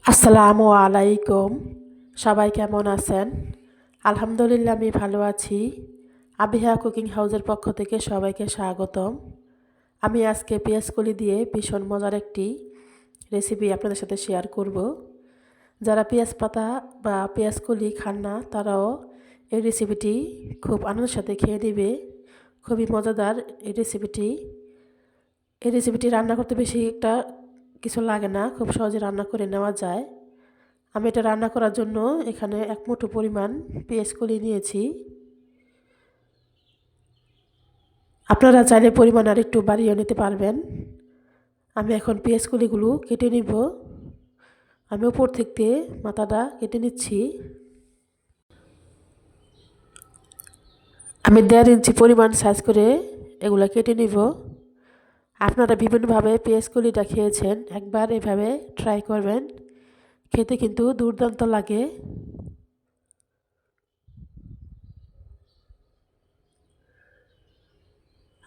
আসসালামু আলাইকুম। সবাই কেমন আছেন? আলহামদুলিল্লাহ আমি ভালো আছি। আবিহা কুকিং হাউসের পক্ষ থেকে সবাইকে স্বাগতম। আমি আজকে পেঁয়াজ কলি দিয়ে ভীষণ মজার একটি রেসিপি আপনাদের সাথে শেয়ার করব। যারা পেঁয়াজ পাতা বা পেঁয়াজ কলি খান না তারাও এই রেসিপিটি খুব আনন্দের সাথে খেয়ে নেবে। খুবই মজাদার এই রেসিপিটি রান্না করতে বেশি একটা কিছু লাগে না, খুব সহজে রান্না করে নেওয়া যায়। আমি এটা রান্না করার জন্য এখানে 1 মুঠো পরিমাণ পেঁয়াজ কলি নিয়েছি। আপনারা চাইলে পরিমাণ আর একটু বাড়িয়ে নিতে পারবেন। আমি এখন পেঁয়াজ কলিগুলো কেটে নিব। আমি উপর থেকে মাথাটা কেটে নিচ্ছি। আমি 1.5 ইঞ্চি পরিমাণ সাইজ করে এগুলো কেটে নিব। আপনারা বিভিন্নভাবে পেঁয়াজ কলিটা খেয়েছেন, একবার এভাবে ট্রাই করবেন, খেতে কিন্তু দুর্দান্ত লাগে।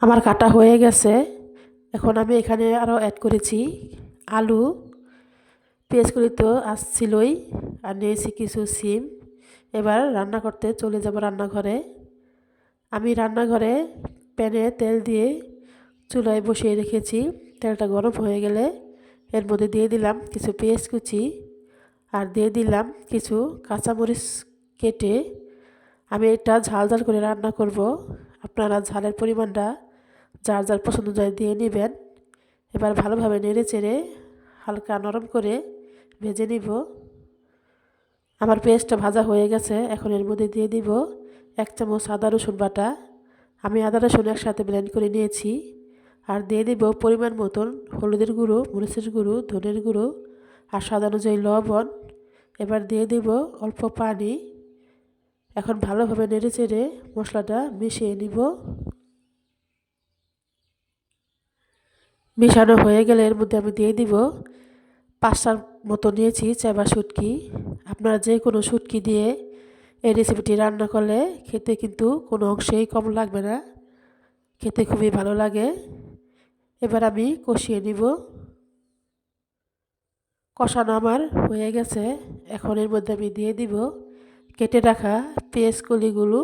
আমার কাটা হয়ে গেছে। এখন আমি এখানে আরও অ্যাড করেছি আলু। পেঁয়াজগুলি তো আসছিলই, আর নিয়েছি কিছু সিম। এবার রান্না করতে চলে যাব রান্নাঘরে। আমি রান্নাঘরে প্যানে তেল দিয়ে চুলায় বসিয়ে রেখেছি। তেলটা গরম হয়ে গেলে এর মধ্যে দিয়ে দিলাম কিছু পেঁয়াজ কুচি আর দিয়ে দিলাম কিছু কাঁচামরিচ কেটে। আমি এটা ঝাল ঝাল করে রান্না করব। আপনারা ঝালের পরিমাণটা যার যার পছন্দ অনুযায়ী দিয়ে নেবেন। এবার ভালোভাবে নেড়ে চেড়ে হালকা নরম করে ভেজে নিব। আমার পেঁয়াজটা ভাজা হয়ে গেছে। এখন এর মধ্যে দিয়ে দিব 1 চামচ আদা রসুন বাটা। আমি আদা রসুন একসাথে ব্লেন্ড করে নিয়েছি। আর দিয়ে দিব পরিমাণ মতন হলুদের গুঁড়ো, মরিচের গুঁড়ো, ধনের গুঁড়ো আর স্বাদ অনুযায়ী লবণ। এবার দিয়ে দিব অল্প পানি। এখন ভালোভাবে নেড়ে চেড়ে মশলাটা মিশিয়ে নিব। মিশানো হয়ে গেলে এর মধ্যে আমি দিয়ে দিব 5টার মতো নিয়েছি চাইবা শুটকি। আপনারা যে কোনো শুটকি দিয়ে এই রেসিপিটি রান্না করলে খেতে কিন্তু কোনো অংশেই কম লাগবে না, খেতে খুবই ভালো লাগে। এবার আমি কষিয়ে নিব। কষানো আমার হয়ে গেছে। এখন এর মধ্যে আমি দিয়ে দিব কেটে রাখা পেঁয়াজ কলিগুলো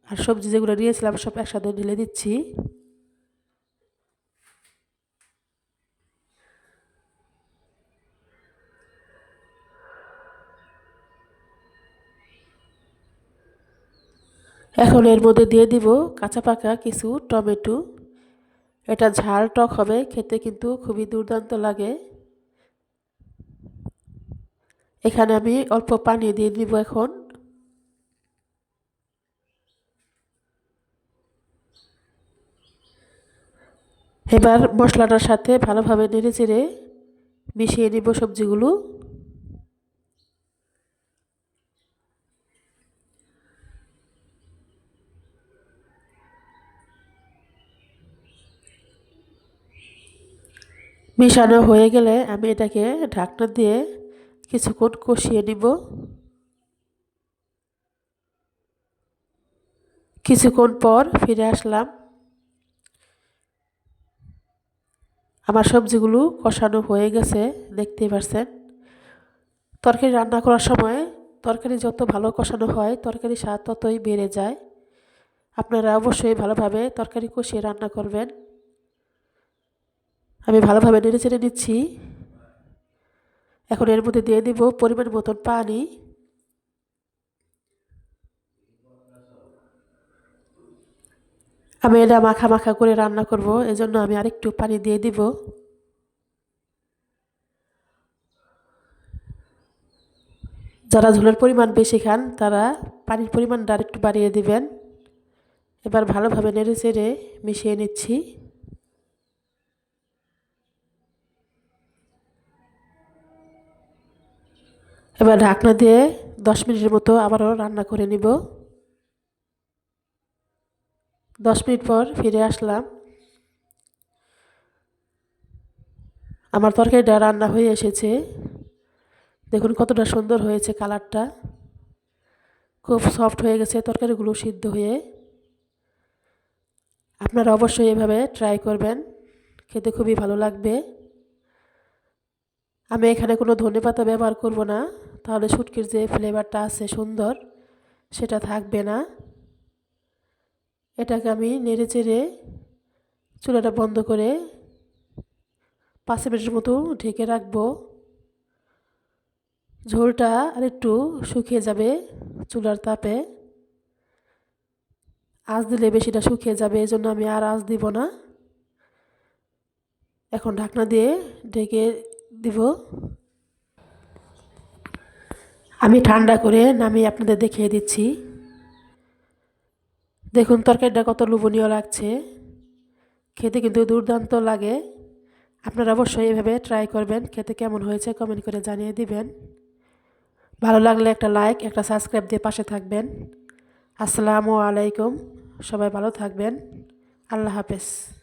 আর সবজি যেগুলো নিয়েছিলাম সব একসাথে ঢেলে দিচ্ছি। এখন এর মধ্যে দিয়ে দিব কাঁচা পাকা কিছু টমেটো। এটা ঝাল টক হবে, খেতে কিন্তু খুবই দুর্দান্ত লাগে। এখানে আমি অল্প পানি দিয়ে দিব। এখন এবার মশলাটার সাথে ভালোভাবে নেড়ে চেড়ে মিশিয়ে নিব সবজিগুলো। মিশানো হয়ে গেলে আমি এটাকে ঢাকনা দিয়ে কিছুক্ষণ কষিয়ে নিব। কিছুক্ষণ পর ফিরে আসলাম। আমার সবজিগুলো কষানো হয়ে গেছে, দেখতেই পাচ্ছেন। তরকারি রান্না করার সময় তরকারি যত ভালো কষানো হয় তরকারির স্বাদ ততই বেড়ে যায়। আপনারা অবশ্যই ভালোভাবে তরকারি কষিয়ে রান্না করবেন। আমি ভালোভাবে নেড়ে চেড়ে নিচ্ছি। এখন এর মধ্যে দিয়ে দিব পরিমাণ মতন পানি। আমি এটা মাখা মাখা করে রান্না করব, এজন্য আমি আরেকটু পানি দিয়ে দিব। যারা ঝোলের পরিমাণ বেশি খান তারা পানির পরিমাণটা আরেকটু বাড়িয়ে দিবেন। এবার ভালোভাবে নেড়ে চেড়ে মিশিয়ে নিচ্ছি। এবার ঢাকনা দিয়ে 10 মিনিটের মতো আবারও রান্না করে নিব। 10 মিনিট পর ফিরে আসলাম। আমার তরকারিটা রান্না হয়ে এসেছে। দেখুন কতটা সুন্দর হয়েছে, কালারটা খুব সফট হয়ে গেছে তরকারিগুলো সিদ্ধ হয়ে। আপনারা অবশ্যই এভাবে ট্রাই করবেন। খেতে খুবই ভালো লাগবে। আমি এখানে কোনো ধনেপাতা ব্যবহার করব না, তাহলে শুটকির যে ফ্লেভারটা আছে সুন্দর সেটা থাকবে না। এটাকে আমি নেড়ে চেড়ে চুলাটা বন্ধ করে 5 মিনিটের মতো ঢেকে রাখবো। ঝোলটা আরেকটু শুকিয়ে যাবে চুলার তাপে। আঁচ দিলে বেশিটা শুকিয়ে যাবে, এই জন্য আমি আর আঁচ দিব না। এখন ঢাকনা দিয়ে ঢেকে দিব। আমি ঠান্ডা করে নামিয়ে আপনাদের দেখিয়ে দিচ্ছি। দেখুন তরকারিটা কত লোভনীয় লাগছে, খেতে কিন্তু দুর্দান্ত লাগে। আপনারা অবশ্যই এভাবে ট্রাই করবেন, খেতে কেমন হয়েছে কমেন্ট করে জানিয়ে দিবেন। ভালো লাগলে একটা লাইক, একটা সাবস্ক্রাইব দিয়ে পাশে থাকবেন। আসসালামু আলাইকুম, সবাই ভালো থাকবেন। আল্লাহ হাফেজ।